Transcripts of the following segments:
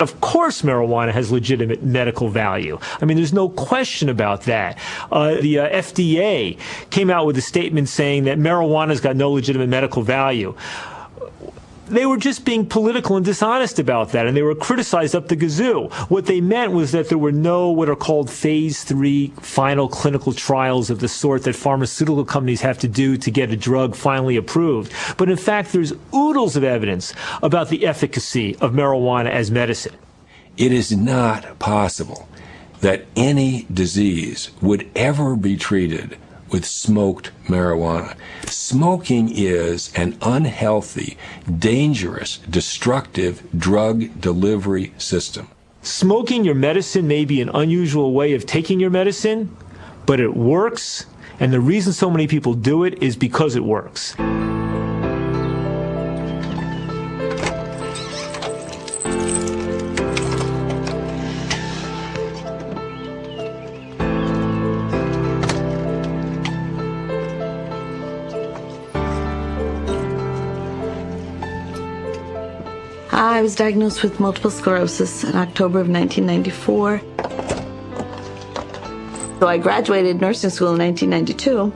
Of course marijuana has legitimate medical value. I mean, there's no question about that. The FDA came out with a statement saying that marijuana's got no legitimate medical value. They were just being political and dishonest about that, and they were criticized up the gazoo. What they meant was that there were no what are called phase 3 final clinical trials of the sort that pharmaceutical companies have to do to get a drug finally approved. But in fact, there's oodles of evidence about the efficacy of marijuana as medicine. It is not possible that any disease would ever be treated with smoked marijuana. Smoking is an unhealthy, dangerous, destructive drug delivery system. Smoking your medicine may be an unusual way of taking your medicine, but it works, and the reason so many people do it is because it works. I was diagnosed with multiple sclerosis in October of 1994. So I graduated nursing school in 1992,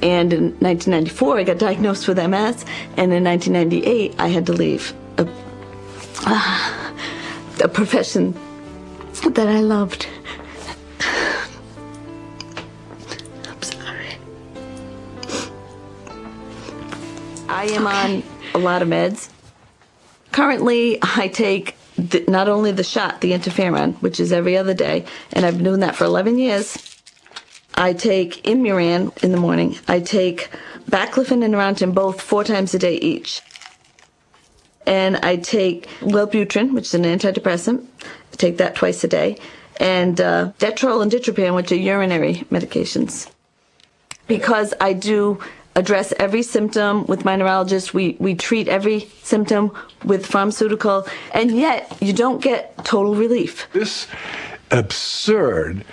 and in 1994 I got diagnosed with MS, and in 1998 I had to leave a profession that I loved. I'm sorry. I am on a lot of meds. Currently, I take not only the shot, the interferon, which is every other day, and I've been doing that for 11 years. I take Imuran in the morning. I take Baclofen and Neurontin both 4 times a day each. And I take Wellbutrin, which is an antidepressant. I take that twice a day. And Detrol and Ditropan, which are urinary medications. Because I do address every symptom with my neurologist. We treat every symptom with pharmaceutical, and yet you don't get total relief. This absurd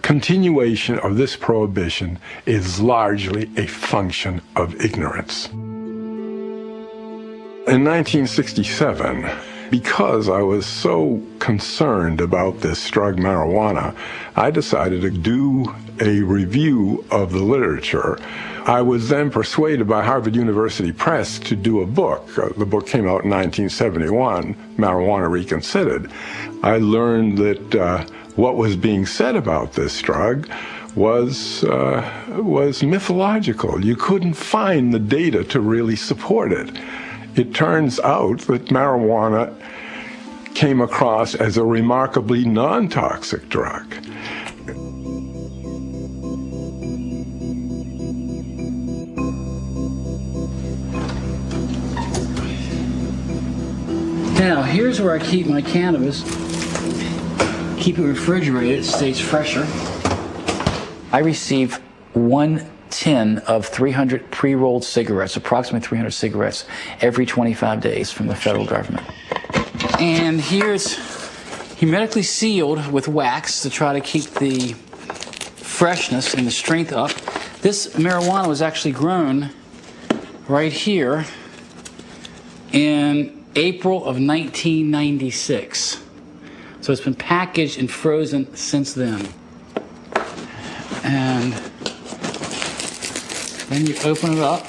continuation of this prohibition is largely a function of ignorance. In 1967, because I was so concerned about this drug marijuana, I decided to do a review of the literature. I was then persuaded by Harvard University Press to do a book. The book came out in 1971, Marijuana Reconsidered. I learned that what was being said about this drug was mythological. You couldn't find the data to really support it. It turns out that marijuana came across as a remarkably non-toxic drug. Now, here's where I keep my cannabis. Keep it refrigerated, it stays fresher. I receive 1 tin of 300 pre-rolled cigarettes, approximately 300 cigarettes, every 25 days from the federal government. And here's hermetically sealed with wax to try to keep the freshness and the strength up. This marijuana was actually grown right here in April of 1996. So it's been packaged and frozen since then. And then you open it up.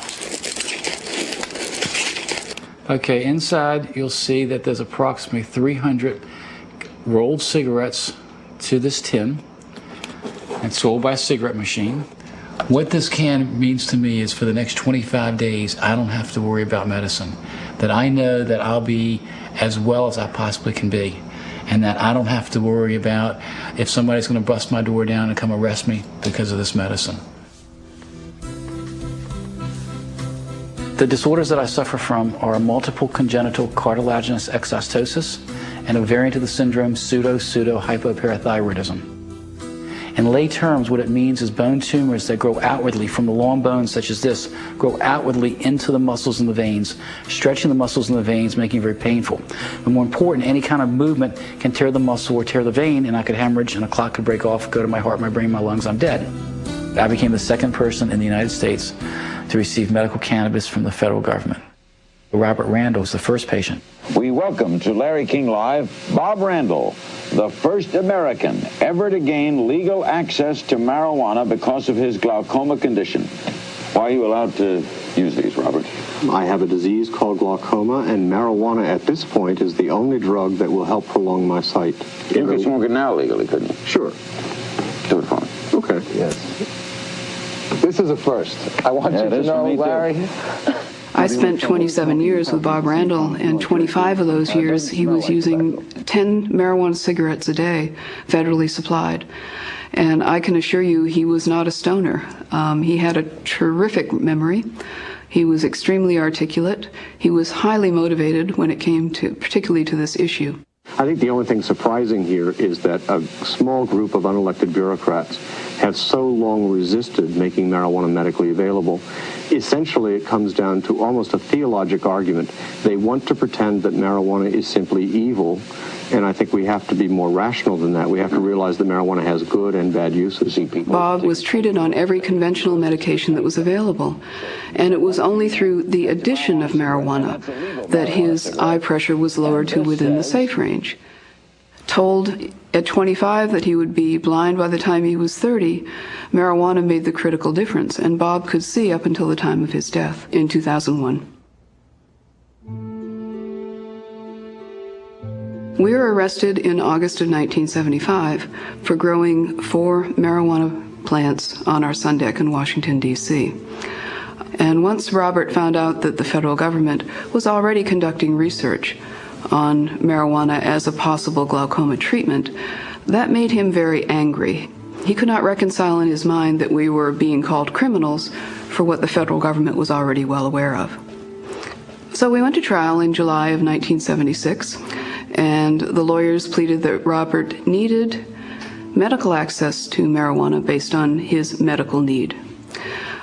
Okay, inside you'll see that there's approximately 300 rolled cigarettes to this tin. It's sold by a cigarette machine. What this can means to me is for the next 25 days, I don't have to worry about medicine. That I know that I'll be as well as I possibly can be. And that I don't have to worry about if somebody's going to bust my door down and come arrest me because of this medicine. The disorders that I suffer from are multiple congenital cartilaginous exostosis and a variant of the syndrome, pseudo-hypoparathyroidism. In lay terms, what it means is bone tumors that grow outwardly from the long bones such as this, grow outwardly into the muscles and the veins, stretching the muscles and the veins, making it very painful. But more important, any kind of movement can tear the muscle or tear the vein, and I could hemorrhage and a clot could break off, go to my heart, my brain, my lungs, I'm dead. I became the second person in the United States to receive medical cannabis from the federal government. Robert Randall was the first patient. We welcome to Larry King Live, Bob Randall, the first American ever to gain legal access to marijuana because of his glaucoma condition. Why are you allowed to use these, Robert? I have a disease called glaucoma, and marijuana at this point is the only drug that will help prolong my sight. You could smoke it now legally, couldn't you? Sure. Do it for me. Okay. Yes. This is a first. I want you to know, Larry. I spent 27 years with Bob Randall, and 25 of those years he was using 10 marijuana cigarettes a day, federally supplied. And I can assure you he was not a stoner. He had a terrific memory. He was extremely articulate. He was highly motivated when it came to, particularly to this issue. I think the only thing surprising here is that a small group of unelected bureaucrats have so long resisted making marijuana medically available. Essentially, it comes down to almost a theologic argument. They want to pretend that marijuana is simply evil, and I think we have to be more rational than that. We have to realize that marijuana has good and bad uses. Bob was treated on every conventional medication that was available, and it was only through the addition of marijuana that his eye pressure was lowered to within the safe range. Told at 25 that he would be blind by the time he was 30, marijuana made the critical difference, and Bob could see up until the time of his death in 2001. We were arrested in August of 1975 for growing 4 marijuana plants on our sun deck in Washington, D.C. And once Robert found out that the federal government was already conducting research on marijuana as a possible glaucoma treatment, that made him very angry. He could not reconcile in his mind that we were being called criminals for what the federal government was already well aware of. So we went to trial in July of 1976, and the lawyers pleaded that Robert needed medical access to marijuana based on his medical need.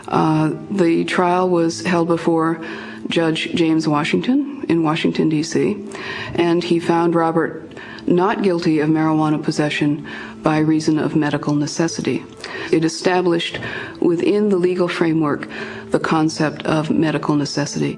The trial was held before Judge James Washington in Washington, D.C., and he found Robert not guilty of marijuana possession by reason of medical necessity. It established within the legal framework the concept of medical necessity.